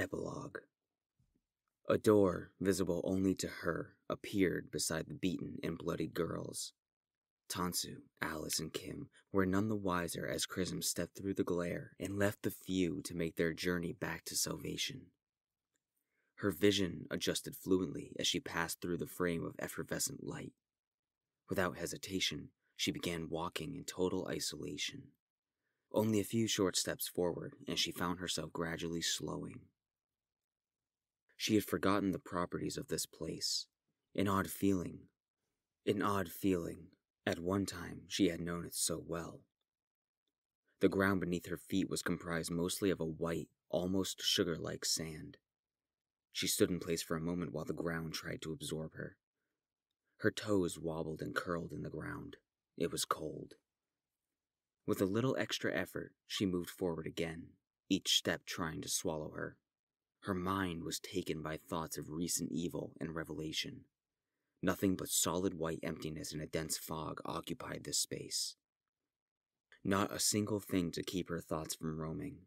Epilogue. A door, visible only to her, appeared beside the beaten and bloodied girls. Tansu, Alice, and Kim were none the wiser as Chrism stepped through the glare and left the few to make their journey back to salvation. Her vision adjusted fluently as she passed through the frame of effervescent light. Without hesitation, she began walking in total isolation. Only a few short steps forward, and she found herself gradually slowing. She had forgotten the properties of this place. An odd feeling. At one time, she had known it so well. The ground beneath her feet was comprised mostly of a white, almost sugar-like sand. She stood in place for a moment while the ground tried to absorb her. Her toes wobbled and curled in the ground. It was cold. With a little extra effort, she moved forward again, each step trying to swallow her. Her mind was taken by thoughts of recent evil and revelation. Nothing but solid white emptiness and a dense fog occupied this space. Not a single thing to keep her thoughts from roaming.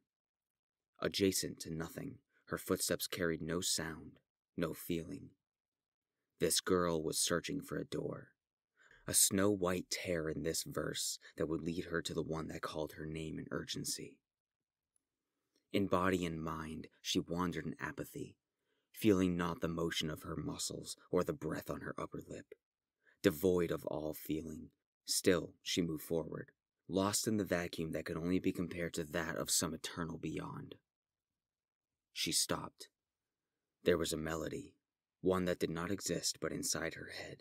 Adjacent to nothing, her footsteps carried no sound, no feeling. This girl was searching for a door. A snow-white tear in this verse that would lead her to the one that called her name in urgency. In body and mind, she wandered in apathy, feeling not the motion of her muscles or the breath on her upper lip. Devoid of all feeling, still she moved forward, lost in the vacuum that could only be compared to that of some eternal beyond. She stopped. There was a melody, one that did not exist but inside her head.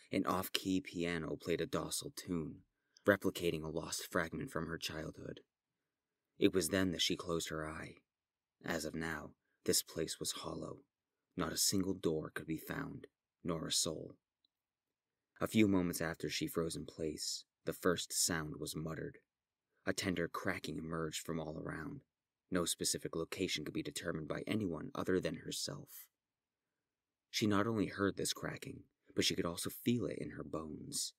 An off-key piano played a docile tune, replicating a lost fragment from her childhood. It was then that she closed her eye. As of now, this place was hollow. Not a single door could be found, nor a soul. A few moments after she froze in place, the first sound was muttered. A tender cracking emerged from all around. No specific location could be determined by anyone other than herself. She not only heard this cracking, but she could also feel it in her bones.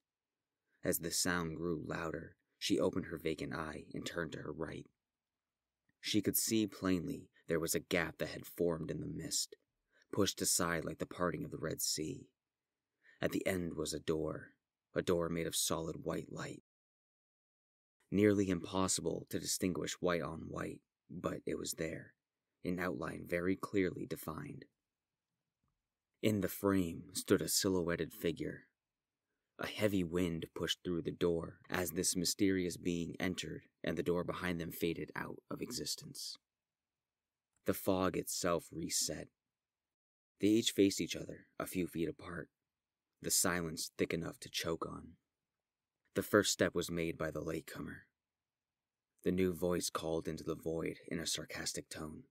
As the sound grew louder, she opened her vacant eye and turned to her right. She could see plainly there was a gap that had formed in the mist, pushed aside like the parting of the Red Sea. At the end was a door made of solid white light. Nearly impossible to distinguish white on white, but it was there, an outline very clearly defined. In the frame stood a silhouetted figure. A heavy wind pushed through the door as this mysterious being entered, and the door behind them faded out of existence. The fog itself reset. They each faced each other, a few feet apart, the silence thick enough to choke on. The first step was made by the latecomer. The new voice called into the void in a sarcastic tone.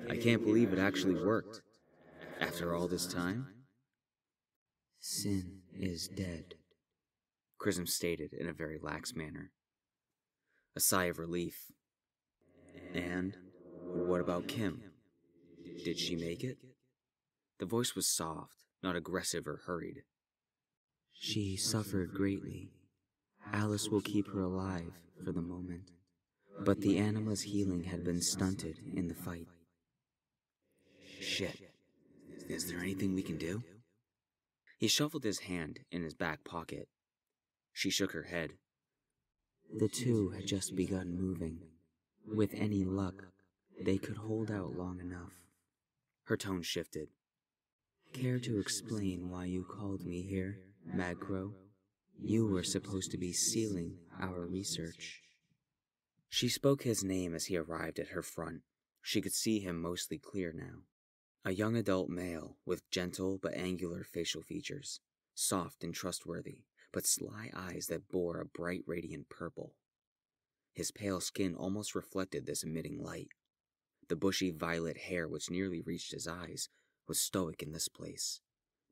"I can't believe it actually worked. After all this time?" "Sin is dead," Chrism stated in a very lax manner. A sigh of relief. "And what about Kim? Did she make it?" The voice was soft, not aggressive or hurried. "She suffered greatly. Alice will keep her alive for the moment, but the anima's healing had been stunted in the fight." "Shit. Is there anything we can do?" He shuffled his hand in his back pocket. She shook her head. "The two had just begun moving. With any luck, they could hold out long enough." Her tone shifted. "Care to explain why you called me here, Magcrow? You were supposed to be sealing our research." She spoke his name as he arrived at her front. She could see him mostly clear now. A young adult male with gentle but angular facial features, soft and trustworthy, but sly eyes that bore a bright radiant purple. His pale skin almost reflected this emitting light. The bushy violet hair which nearly reached his eyes was stoic in this place,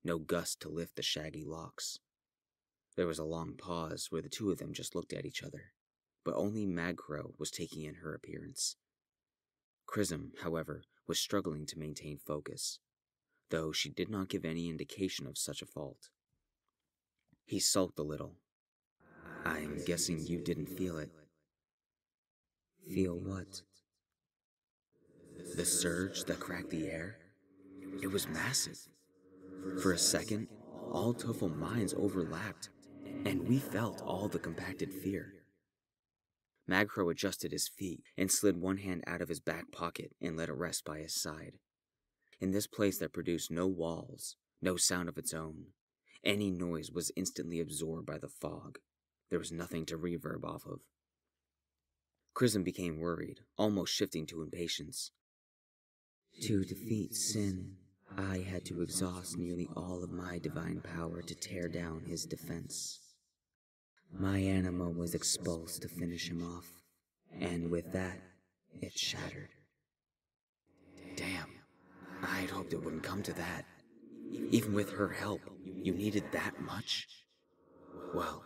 no gust to lift the shaggy locks. There was a long pause where the two of them just looked at each other, but only Magcrow was taking in her appearance. Chrism, however, was struggling to maintain focus, though she did not give any indication of such a fault. He sulked a little. "I'm guessing you didn't feel it." "Feel what?" The surge that cracked the air, it was massive. For a second, all Tuffle minds overlapped, and we felt all the compacted fear. Magcrow adjusted his feet and slid one hand out of his back pocket and let it rest by his side. In this place that produced no walls, no sound of its own, any noise was instantly absorbed by the fog. There was nothing to reverb off of. Chrism became worried, almost shifting to impatience. To defeat sin, I had to exhaust nearly all of my divine power to tear down his defense. My anima was expulsed to finish him off, and with that, it shattered. Damn, I'd hoped it wouldn't come to that. Even with her help, you needed that much? Well,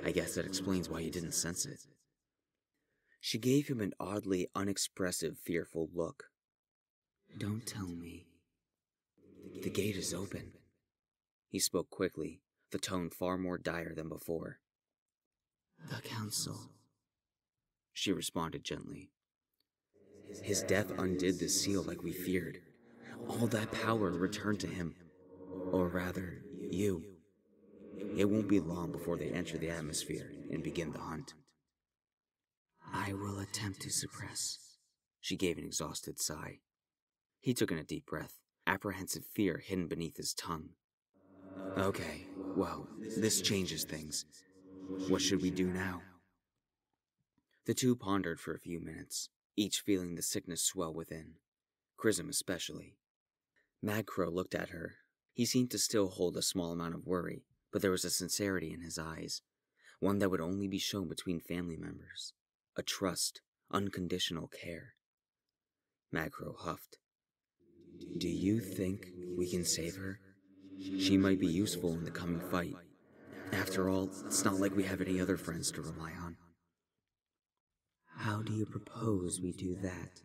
I guess that explains why you didn't sense it. She gave him an oddly unexpressive, fearful look. Don't tell me. The gate is open. He spoke quickly, the tone far more dire than before. The council, she responded gently. His death undid the seal like we feared. All that power returned to him. Or rather, you. It won't be long before they enter the atmosphere and begin the hunt. I will attempt to suppress. She gave an exhausted sigh. He took in a deep breath, apprehensive fear hidden beneath his tongue. Okay, well, this changes things. What should we do now? The two pondered for a few minutes, each feeling the sickness swell within. Chrism especially. Magcrow looked at her. He seemed to still hold a small amount of worry, but there was a sincerity in his eyes, one that would only be shown between family members. A trust, unconditional care. Magcrow huffed. Do you think we can save her? She might be useful in the coming fight. After all, it's not like we have any other friends to rely on. How do you propose we do that?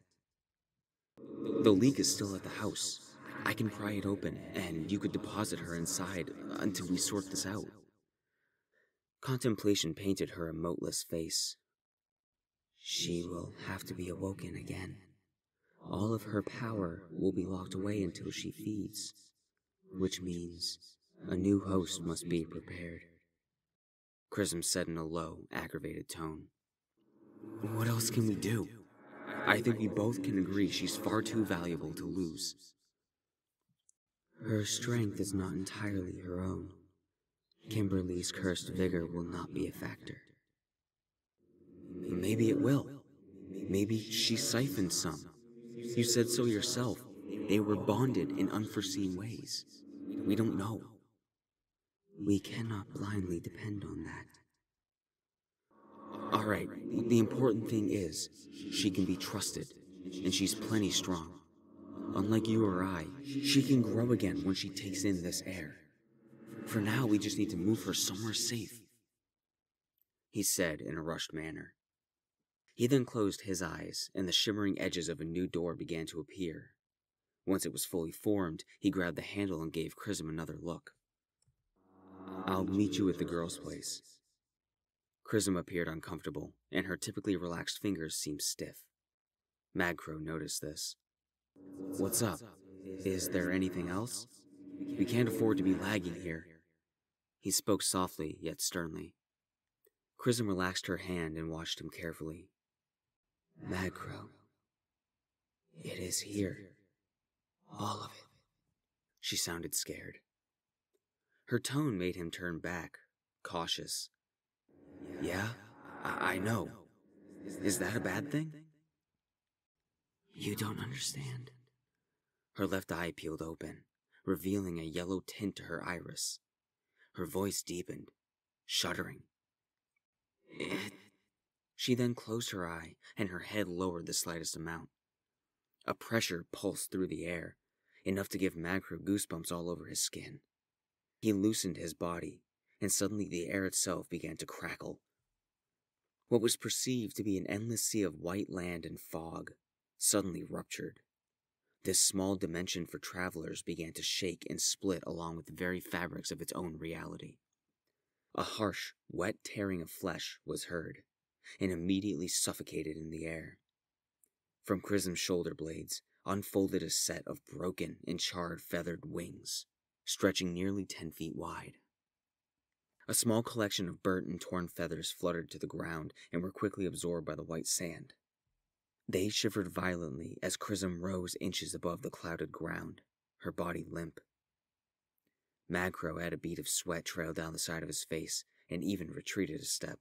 The leak is still at the house. I can pry it open, and you could deposit her inside until we sort this out. Contemplation painted her emoteless face. She will have to be awoken again. All of her power will be locked away until she feeds, which means a new host must be prepared. Chrism said in a low, aggravated tone. What else can we do? I think we both can agree she's far too valuable to lose. Her strength is not entirely her own. Kimberly's cursed vigor will not be a factor. Maybe it will. Maybe she siphoned some. You said so yourself. They were bonded in unforeseen ways. We don't know. We cannot blindly depend on that. Alright, the important thing is, she can be trusted, and she's plenty strong. Unlike you or I, she can grow again when she takes in this air. For now, we just need to move her somewhere safe, he said in a rushed manner. He then closed his eyes, and the shimmering edges of a new door began to appear. Once it was fully formed, he grabbed the handle and gave Chrism another look. I'll meet you at the girl's place. Chrism appeared uncomfortable, and her typically relaxed fingers seemed stiff. Magcrow noticed this. What's up? Is there anything else? We can't afford to be lagging here. He spoke softly, yet sternly. Chrism relaxed her hand and watched him carefully. Magcrow. It is here. All of it. She sounded scared. Her tone made him turn back, cautious. Yeah, I know. Is that a bad thing? You don't understand. Her left eye peeled open, revealing a yellow tint to her iris. Her voice deepened, shuddering. She then closed her eye, and her head lowered the slightest amount. A pressure pulsed through the air, enough to give Magcrow goosebumps all over his skin. He loosened his body, and suddenly the air itself began to crackle. What was perceived to be an endless sea of white land and fog suddenly ruptured. This small dimension for travelers began to shake and split along with the very fabrics of its own reality. A harsh, wet tearing of flesh was heard, and immediately suffocated in the air. From Chrism's shoulder blades unfolded a set of broken and charred feathered wings, stretching nearly 10 feet wide. A small collection of burnt and torn feathers fluttered to the ground and were quickly absorbed by the white sand. They shivered violently as Chrism rose inches above the clouded ground, her body limp. Magro had a bead of sweat trail down the side of his face and even retreated a step.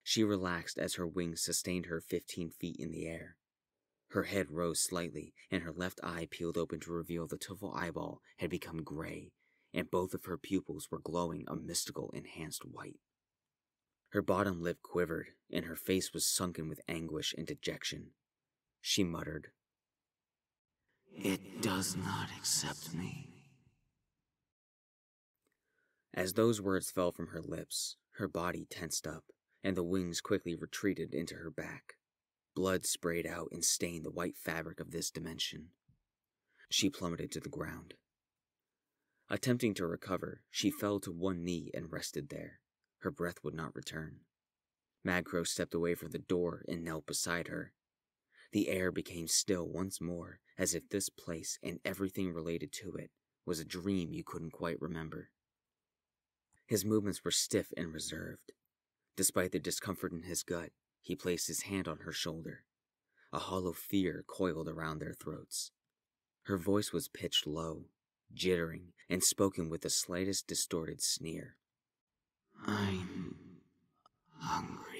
She relaxed as her wings sustained her 15 feet in the air. Her head rose slightly, and her left eye peeled open to reveal the Tuffle eyeball had become gray, and both of her pupils were glowing a mystical enhanced white. Her bottom lip quivered, and her face was sunken with anguish and dejection. She muttered, "It does not accept me." As those words fell from her lips, her body tensed up, and the wings quickly retreated into her back. Blood sprayed out and stained the white fabric of this dimension. She plummeted to the ground. Attempting to recover, she fell to one knee and rested there. Her breath would not return. Magro stepped away from the door and knelt beside her. The air became still once more, as if this place and everything related to it was a dream you couldn't quite remember. His movements were stiff and reserved. Despite the discomfort in his gut, he placed his hand on her shoulder. A hollow fear coiled around their throats. Her voice was pitched low, jittering, and spoken with the slightest distorted sneer. "I'm hungry."